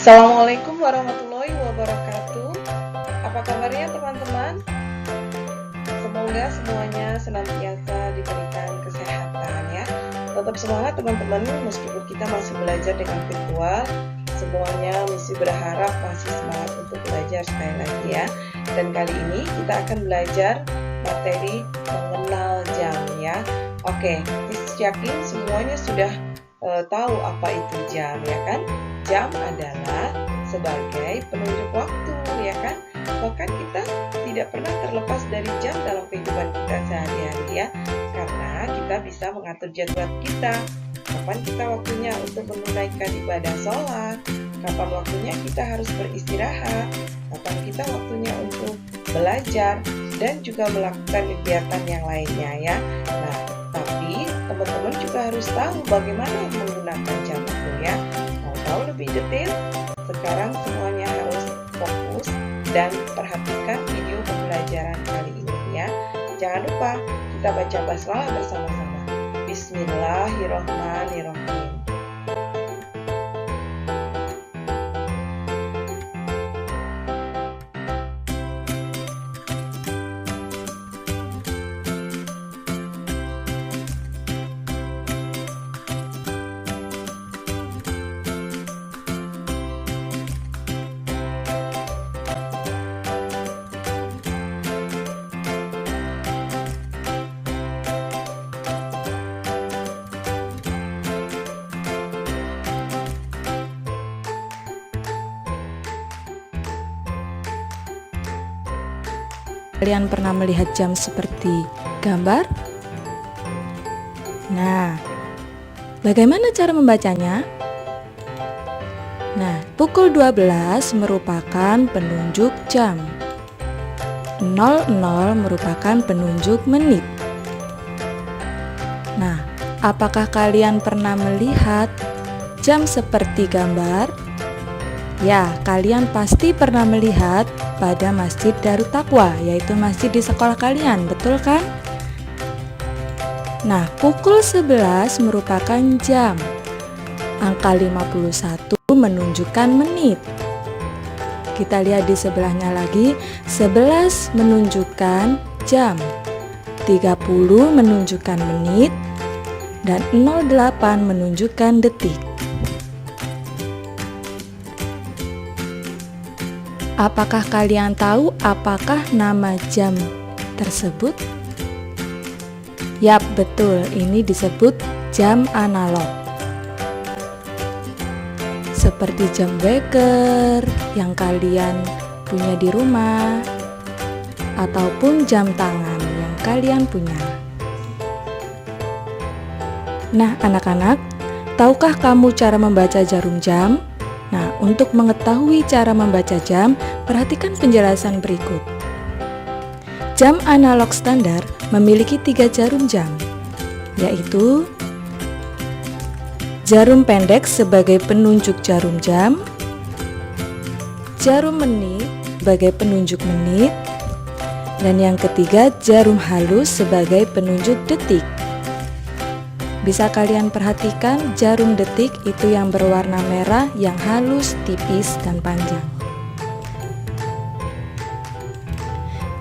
Assalamualaikum warahmatullahi wabarakatuh. Apa kabarnya teman-teman? Semoga semuanya senantiasa diberikan kesehatan ya. Tetap semangat teman-teman, meskipun kita masih belajar dengan virtual, semuanya mesti berharap masih semangat untuk belajar sekali lagi ya. Dan kali ini kita akan belajar materi mengenal jam ya. Oke, yakin semuanya sudah tahu apa itu jam ya kan? Jam adalah sebagai penunjuk waktu ya kan? Bahkan kita tidak pernah terlepas dari jam dalam kehidupan kita sehari-hari ya. Karena kita bisa mengatur jadwal kita. Kapan kita waktunya untuk menunaikan ibadah sholat, kapan waktunya kita harus beristirahat, kapan kita waktunya untuk belajar, dan juga melakukan kegiatan yang lainnya ya. Nah, tapi teman-teman juga harus tahu bagaimana menggunakan jam itu ya. Mau tahu lebih detail? Sekarang semuanya harus fokus dan perhatikan video pembelajaran kali ini ya. Jangan lupa kita baca basmalah bersama-sama. Bismillahirrahmanirrahim. Kalian pernah melihat jam seperti gambar? Nah, bagaimana cara membacanya? Nah, pukul 12 merupakan penunjuk jam. 00 merupakan penunjuk menit. Nah, apakah kalian pernah melihat jam seperti gambar? Ya, kalian pasti pernah melihat pada Masjid Darut Taqwa, yaitu masjid di sekolah kalian, betul kan? Nah, pukul 11 merupakan jam. Angka 51 menunjukkan menit. Kita lihat di sebelahnya lagi, 11 menunjukkan jam, 30 menunjukkan menit, dan 08 menunjukkan detik. Apakah kalian tahu apakah nama jam tersebut? Yap, betul, ini disebut jam analog. Seperti jam beker yang kalian punya di rumah, ataupun jam tangan yang kalian punya. Nah, anak-anak, tahukah kamu cara membaca jarum jam? Nah, untuk mengetahui cara membaca jam, perhatikan penjelasan berikut. Jam analog standar memiliki 3 jarum jam, yaitu jarum pendek sebagai penunjuk jarum jam, jarum menit sebagai penunjuk menit, dan yang ketiga jarum halus sebagai penunjuk detik. Bisa kalian perhatikan jarum detik itu yang berwarna merah, yang halus, tipis, dan panjang.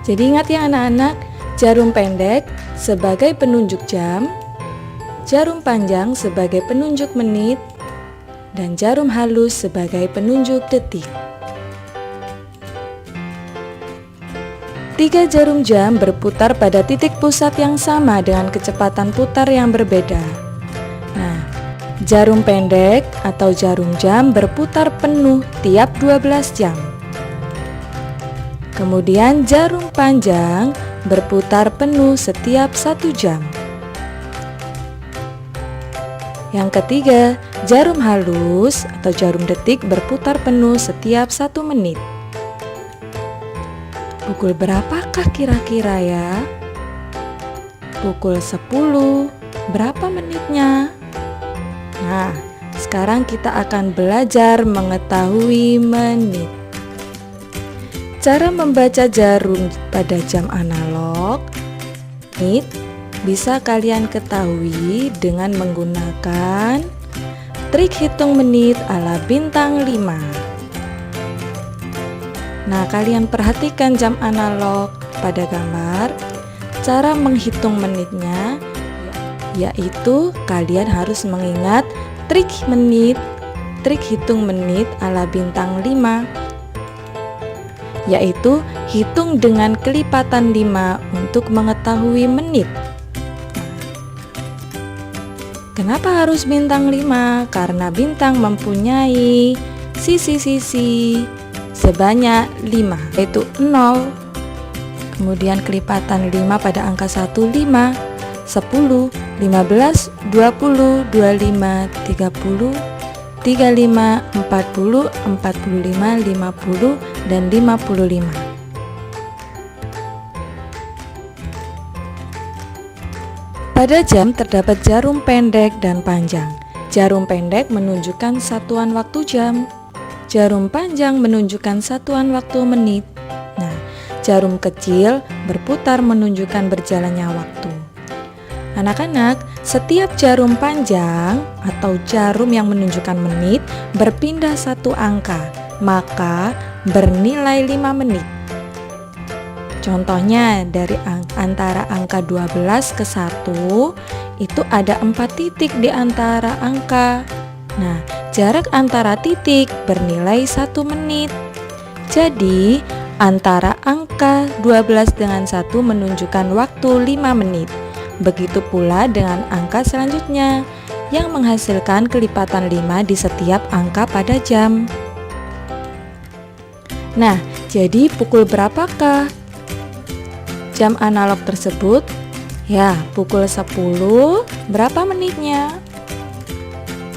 Jadi ingat ya anak-anak, jarum pendek sebagai penunjuk jam, jarum panjang sebagai penunjuk menit, dan jarum halus sebagai penunjuk detik. 3 jarum jam berputar pada titik pusat yang sama dengan kecepatan putar yang berbeda. Nah, jarum pendek atau jarum jam berputar penuh tiap 12 jam. Kemudian jarum panjang berputar penuh setiap 1 jam. Yang ketiga, jarum halus atau jarum detik berputar penuh setiap 1 menit. Pukul berapakah kira-kira ya? Pukul 10. Berapa menitnya? Nah, sekarang kita akan belajar mengetahui menit. Cara membaca jarum pada jam analog menit bisa kalian ketahui dengan menggunakan trik hitung menit ala bintang 5. Nah, kalian perhatikan jam analog pada gambar. Cara menghitung menitnya yaitu kalian harus mengingat trik hitung menit ala bintang 5, yaitu hitung dengan kelipatan 5 untuk mengetahui menit. Kenapa harus bintang 5? Karena bintang mempunyai sisi-sisi sebanyak 5, yaitu 0. Kemudian kelipatan 5 pada angka 1, 5, 10, 15, 20, 25, 30, 35, 40, 45, 50, dan 55. Pada jam terdapat jarum pendek dan panjang. Jarum pendek menunjukkan satuan waktu jam. Jarum panjang menunjukkan satuan waktu menit. Nah, jarum kecil berputar menunjukkan berjalannya waktu. Anak-anak, setiap jarum panjang atau jarum yang menunjukkan menit berpindah satu angka, maka bernilai 5 menit. Contohnya dari antara angka 12 ke 1 itu ada 4 titik di antara angka. Nah, jarak antara titik bernilai 1 menit. Jadi, antara angka 12 dengan 1 menunjukkan waktu 5 menit. Begitu pula dengan angka selanjutnya yang menghasilkan kelipatan 5 di setiap angka pada jam. Nah, jadi pukul berapakah jam analog tersebut? Ya, pukul 10. Berapa menitnya?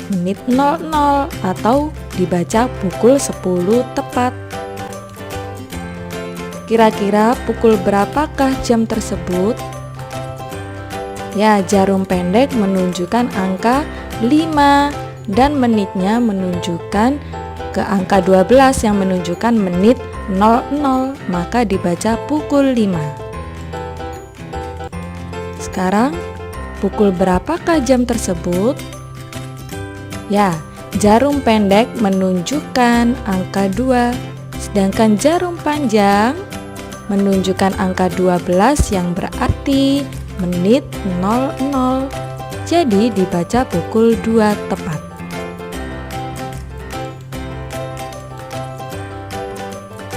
Menit 00 atau dibaca pukul 10 tepat. Kira-kira pukul berapakah jam tersebut? Ya, jarum pendek menunjukkan angka 5 dan menitnya menunjukkan ke angka 12 yang menunjukkan menit 00, maka dibaca pukul 5. Sekarang, pukul berapakah jam tersebut? Ya, jarum pendek menunjukkan angka 2, sedangkan jarum panjang menunjukkan angka 12 yang berarti menit 00. Jadi dibaca pukul 2 tepat.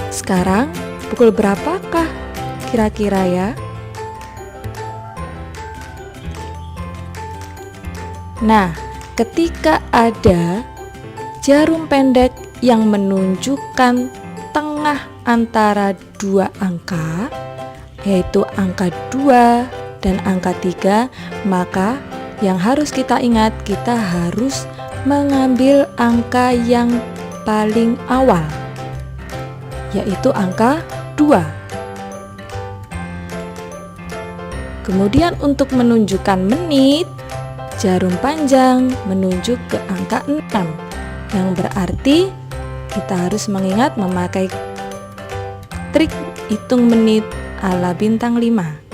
Sekarang, pukul berapakah kira-kira ya? Nah, ketika ada jarum pendek yang menunjukkan tengah antara 2 angka, yaitu angka 2 dan angka 3, maka yang harus kita ingat, kita harus mengambil angka yang paling awal, yaitu angka 2. Kemudian untuk menunjukkan menit, jarum panjang menunjuk ke angka 6, yang berarti kita harus mengingat memakai trik hitung menit ala bintang 5.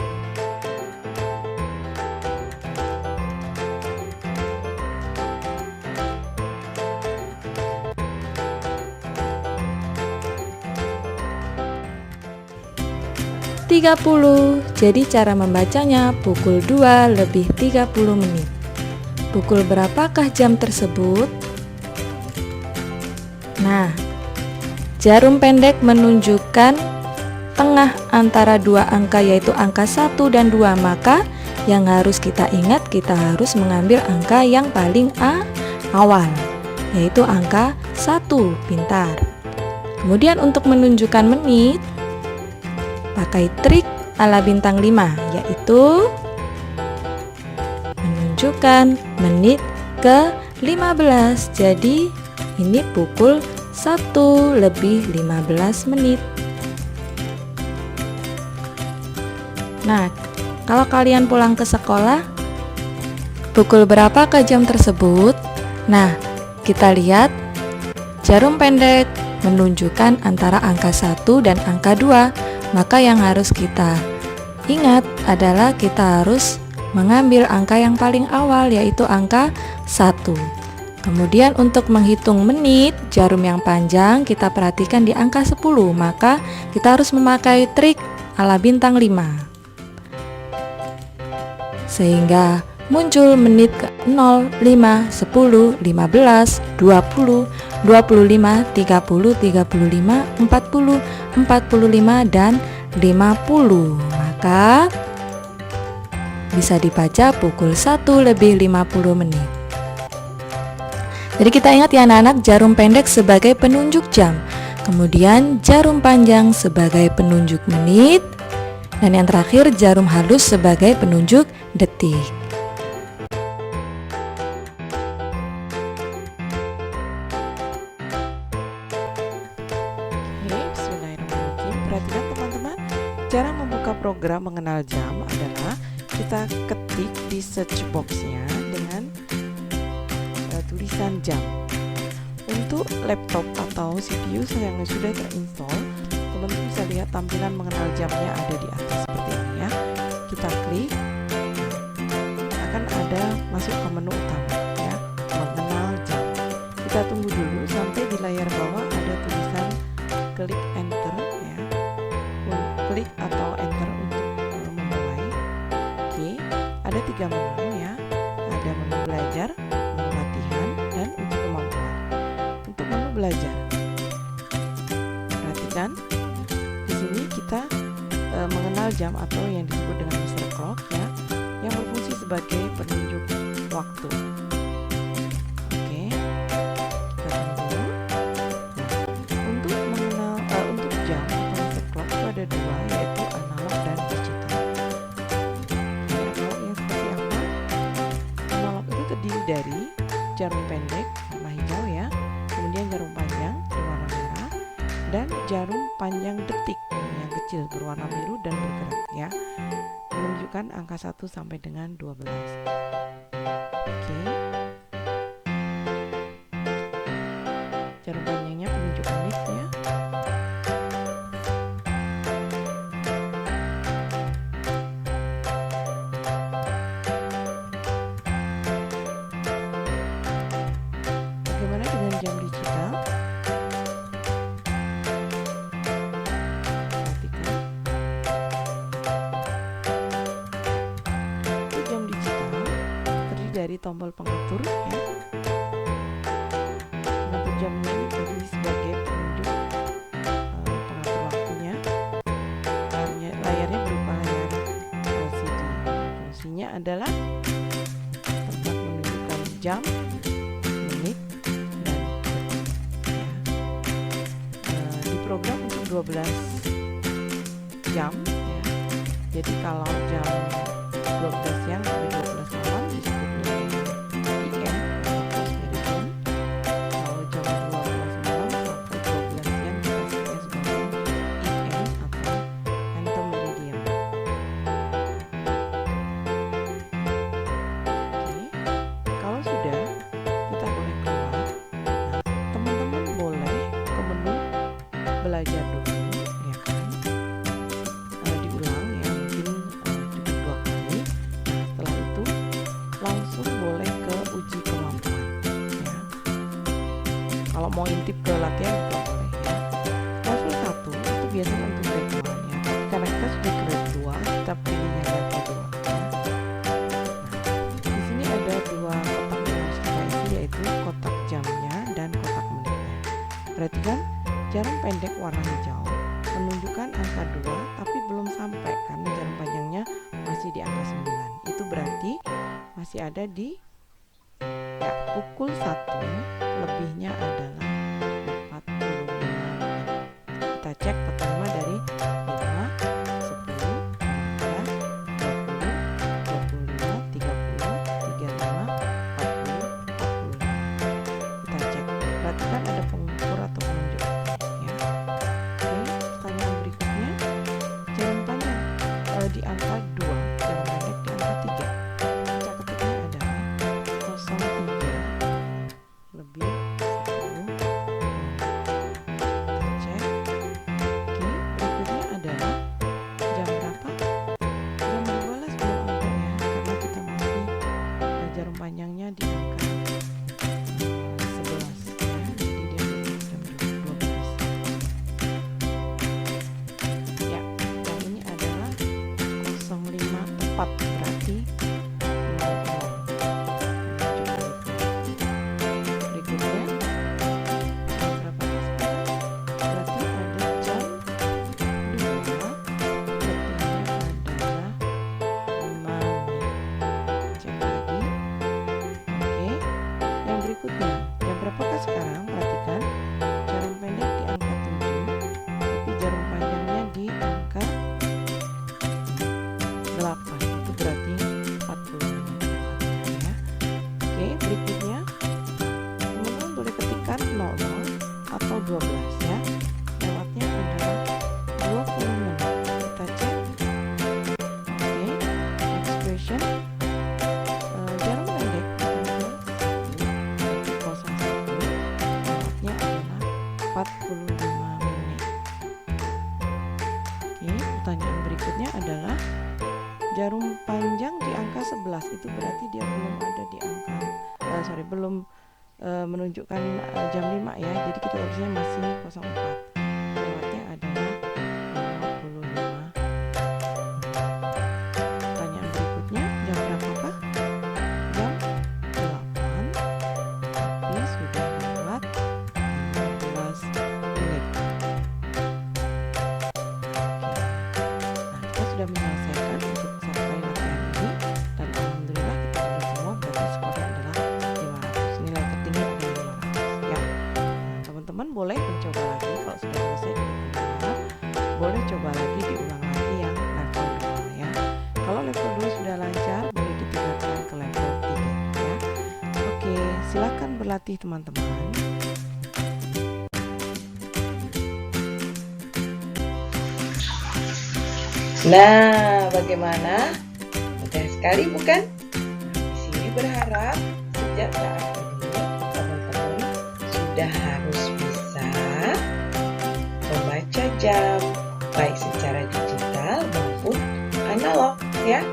Jadi cara membacanya pukul 2 lebih 30 menit. Pukul berapakah jam tersebut? Nah, jarum pendek menunjukkan tengah antara 2 angka, yaitu angka 1 dan 2, maka yang harus kita ingat, kita harus mengambil angka yang paling awal, yaitu angka 1. Pintar. Kemudian untuk menunjukkan menit, pakai trik ala bintang 5, yaitu menunjukkan menit ke 15. Jadi ini pukul 1 lebih 15 menit. Nah, kalau kalian pulang ke sekolah, pukul berapakah jam tersebut? Nah, kita lihat jarum pendek menunjukkan antara angka 1 dan angka 2. Maka yang harus kita ingat adalah kita harus mengambil angka yang paling awal, yaitu angka 1. Kemudian untuk menghitung menit, jarum yang panjang kita perhatikan di angka 10, maka kita harus memakai trik ala bintang 5. Sehingga muncul menit ke 0, 5, 10, 15, 20, 25, 30, 35, 40, 45, dan 50. Maka bisa dibaca pukul 1 lebih 50 menit. Jadi kita ingat ya anak-anak, jarum pendek sebagai penunjuk jam, kemudian jarum panjang sebagai penunjuk menit, dan yang terakhir jarum halus sebagai penunjuk detik. Oke, bismillahirrahmanirrahim. Perhatikan teman-teman, cara membuka program mengenal jam adalah kita ketik di search box-nya dengan tulisan jam. Untuk laptop atau CPU yang sudah terinstall, teman-teman bisa lihat tampilan mengenal jamnya ada di atas seperti ini ya. Kita klik, akan ada masuk ke menu utama ya, mengenal jam. Kita tunggu dulu sampai di layar bawah ada tulisan klik enter ya. Klik atau enter untuk memulai. Oke, ada 3 menu ya. Ada menu belajar, menu latihan, dan uji kemampuan. Untuk menu belajar, perhatikan di sini kita mengenal jam atau yang disebut dengan Mr. Clock ya, yang berfungsi sebagai penunjuk waktu. Oke, kita tunggu. Nah, untuk mengenal untuk jam atau Mr. Clock itu ada 2, yaitu analog dan digital. Analognya seperti apa? Analog itu terdiri dari jarum pendek warna hijau ya, kemudian jarum panjang berwarna merah, dan jarum panjang detik yang kecil berwarna biru dan bergerak ya, menunjukkan angka 1 sampai dengan 12. Oke, jarum panjangnya penunjuk menit ya. Bagaimana dengan jam digital? Perhatikan. Untuk jam digital terdiri dari tombol pengatur ya. Pengatur jamnya ini terdiri sebagai penunjuk pengatur waktunya. Layarnya berupa layar LCD. Fungsinya adalah tempat menunjukkan jam, menit, dan detik ya. Diprogram untuk 12 jam ya. Jadi kalau jam 12 siang sampai 12 malam disebutnya PM atau post-meridian. Kalau jam 12 malam sampai 12 siang kita sebutnya sebagai EM atau antemeridian. Oke, kalau sudah kita boleh keluar. Nah, teman-teman boleh ke menu belajar dulu ya kan, diulang ya, mungkin cukup 2 kali. Nah, setelah itu langsung boleh ke uji kemampuan ya. Kalau mau intip ke latihan juga boleh ya. Level 1 itu biasanya untuk grade 1 ya, tapi karena kita sudah grade 2 kita pilihnya level 2 ya. Nah, di sini ada 2 kotak yang harus kita isi, yaitu kotak jamnya dan kotak menitnya. Perhatikan, jarum pendek warna hijau menunjukkan angka 2 tapi belum sampai karena jarum panjangnya masih di angka 9. Itu berarti masih ada di ya, pukul 1 lebihnya adalah 45 menit. Kita cek 45 dari 5, 10, 15, 20, 25, 30, 35, 40, 45. Kita cek. Perhatikan ada pengukur atau penunjuk ya. Oke, pertanyaan berikutnya, jarum panjang di angka 2, jarum pendek di angka 3. Kita ketiknya adalah 03 lebih 10. Kita cek. Oke, berikutnya adalah jam berapa? Jam 12 belum ada ya, karena kita masih jarum panjangnya di angka 0. dia belum ada di angka belum menunjukkan jam 5 ya. Jadi kita tulisnya masih 04. Lewatnya adalah 55. Pertanyaan berikutnya, jam berapakah? Jam 8, tapi sudah lewat 15 menit. Nah, kita sudah menyelesaikan untuk sampai latihan ini, dan alhamdulillah kita sudah semua, berarti skornya adalah 500. Nilai tertinggi adalah 500 ya. Nah, teman-teman boleh mencoba lagi. Kalau sudah selesai dengan benar, boleh coba lagi diulang lagi yang level 2 ya. Kalau level 2 sudah lancar, boleh ditingkatkan ke level 3 ya. Oke, silakan berlatih teman-teman. Nah, bagaimana? Mudah sekali bukan? Di sini berharap sejak saat ini teman-teman sudah harus bisa membaca jam, baik secara digital maupun analog ya.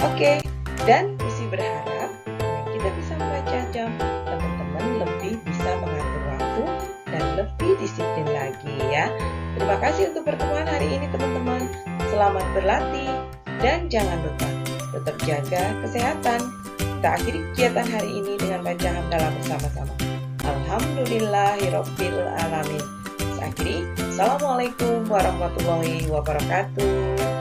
Oke, dan Misi berharap dengan kita bisa membaca jam, teman-teman lebih bisa mengatur waktu dan lebih disiplin lagi ya. Terima kasih untuk pertemuan hari ini teman-teman. Selamat berlatih dan jangan lupa tetap jaga kesehatan. Kita akhiri kegiatan hari ini dengan baca hamdalah bersama-sama. Alhamdulillahirabbil alamin. Saya akhiri. Assalamualaikum warahmatullahi wabarakatuh.